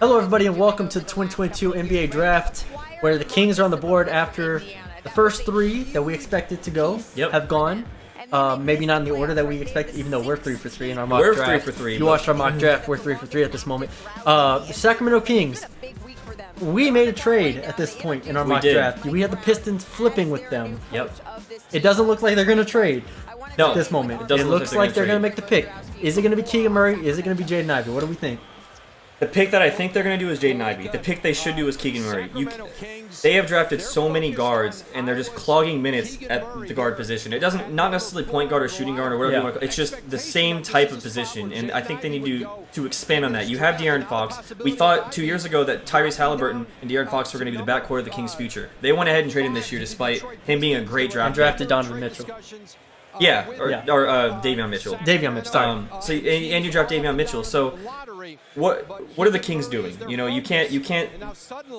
Hello everybody and welcome to the 2022 NBA Draft, where the Kings are on the board after the first three that we expected to go have gone. Maybe not in the order that we expected, even though we're 3 for 3 in our mock draft. We're 3 for 3. If you watched our mock draft, we're 3 for 3 at this moment. The Sacramento Kings, we made a trade at this point in our mock draft. We had the Pistons flipping with them. It doesn't look like they're going to trade at this moment. It looks like they're going to make the pick. Is it going to be Keegan Murray? Is it going to be Jaden Ivey? What do we think? The pick that I think they're going to do is Jaden Ivey. The pick they should do is Keegan Murray. They have drafted so many guards, and they're just clogging minutes at the guard position. It doesn't, not necessarily point guard or shooting guard or whatever you want to call it. It's just the same type of position, and I think they need to expand on that. You have De'Aaron Fox. We thought 2 years ago that Tyrese Halliburton and De'Aaron Fox were going to be the backcourt of the Kings' future. They went ahead and traded him this year despite him being a great draft. And drafted Donovan Mitchell. Yeah, or Davion Mitchell. Davion Mitchell, sorry. And you draft Davion Mitchell. So what are the Kings doing? You know, you can't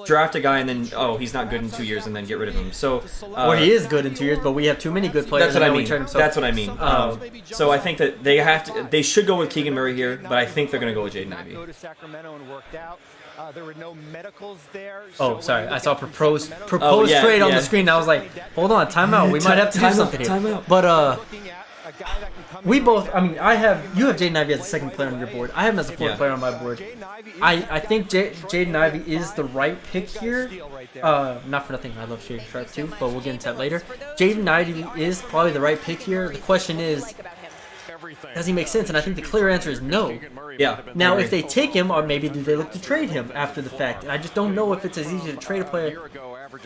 draft a guy and then he's not good in 2 years and then get rid of him. So well, he is good in 2 years, but we have too many good players. That's what I mean. That's what I mean. So I think that they should go with Keegan Murray here, but I think they're going to go with Jaden Ivey. There were no medicals there. Oh, sorry. I saw proposed trade on the screen. I was like, hold on, timeout. We might have to do something here. But we both. I mean, you have Jaden Ivey as the second player on your board. I have him as the fourth player on my board. I think Jaden Ivey is the right pick here. Not for nothing, I love Shaden Sharp too, but we'll get into that later. Jaden Ivey is probably the right pick here. The question is, does he make sense? And I think the clear answer is no. Yeah. Now, if they take him, or maybe do they look to trade him after the fact? And I just don't know if it's as easy to trade a player.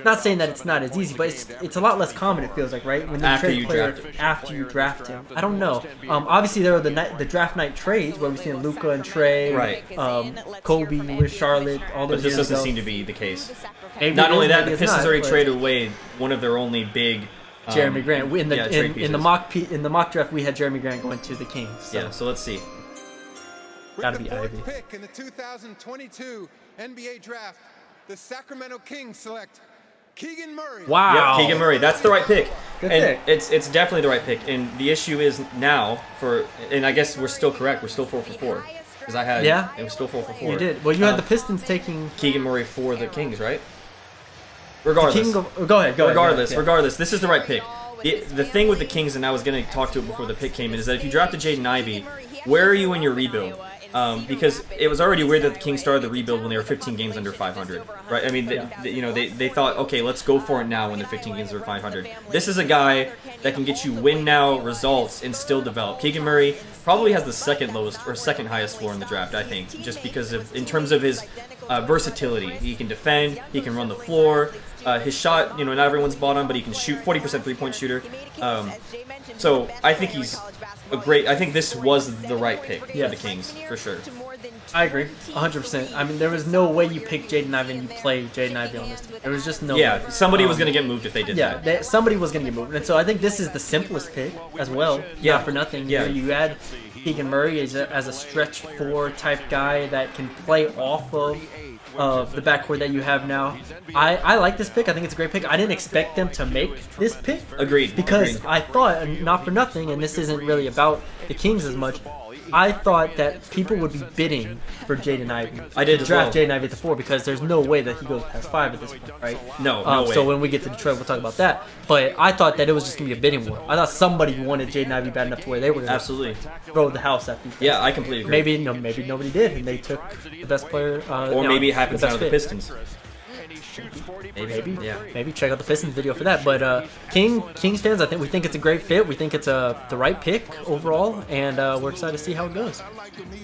Not saying that it's not as easy, but it's a lot less common, it feels like, right? When you trade a player after you draft him. I don't know. Obviously, there are the draft night trades where we've seen Luka and Trey, Kobe with Charlotte, all those. But this doesn't seem to be the case. Maybe not only that, the Pistons already traded away one of their only big. Jeremy Grant. In the mock draft, we had Jeremy Grant going to the Kings. So. Yeah, so let's see. Gotta be Ivy. Pick in the 2022 NBA Draft, the Sacramento Kings select Keegan Murray. Wow. Yeah, Keegan Murray. That's the right pick. Good and pick. It's definitely the right pick. And the issue is now and I guess we're still correct. We're still 4 for 4. Because I had it was still 4 for 4. You did. Well, you had the Pistons taking Keegan Murray for the Kings, right? Regardless. Go ahead. Regardless, this is the right pick. The thing with the Kings, and I was going to talk to it before the pick came in, is that if you drafted Jaden Ivey, where are you in your rebuild? Because it was already weird that the Kings started the rebuild when they were 15 games under 500, right? I mean, they thought, okay, let's go for it now when they're 15 games under 500. This is a guy that can get you win now results and still develop. Keegan Murray probably has the second lowest or second highest floor in the draft, I think, just because in terms of his versatility. He can defend, he can run the floor. His shot, not everyone's bought on, but he can shoot 40% three-point shooter. So I think he's I think this was the right pick for the Kings, for sure. I agree, 100%. I mean, there was no way you pick Jaden Ivey and you play Jaden Ivey on this team. There was just no way. Somebody was going to get moved if they did that. Yeah, somebody was going to get moved. And so I think this is the simplest pick as well. Not for nothing. Yeah. You add Keegan Murray as a stretch 4 type guy that can play off of the backcourt that you have now. I like this pick. I think it's a great pick. I didn't expect them to make this pick. Agreed. Because I thought, not for nothing, and this isn't really about the Kings as much, I thought that people would be bidding for Jaden Ivey. I did to as draft well. Jaden Ivey at the 4 because there's no way that he goes past 5 at this point, right? No way. So when we get to Detroit, we'll talk about that. But I thought that it was just going to be a bidding war. I thought somebody wanted Jaden Ivey bad enough to where they were going to throw the house at these guys. Yeah, I completely agree. Maybe nobody did, and they took the best player. Or maybe it happens out of the Pistons. Maybe check out the Pistons video for that. But Kings fans, we think it's a great fit. We think it's the right pick overall, and we're excited to see how it goes.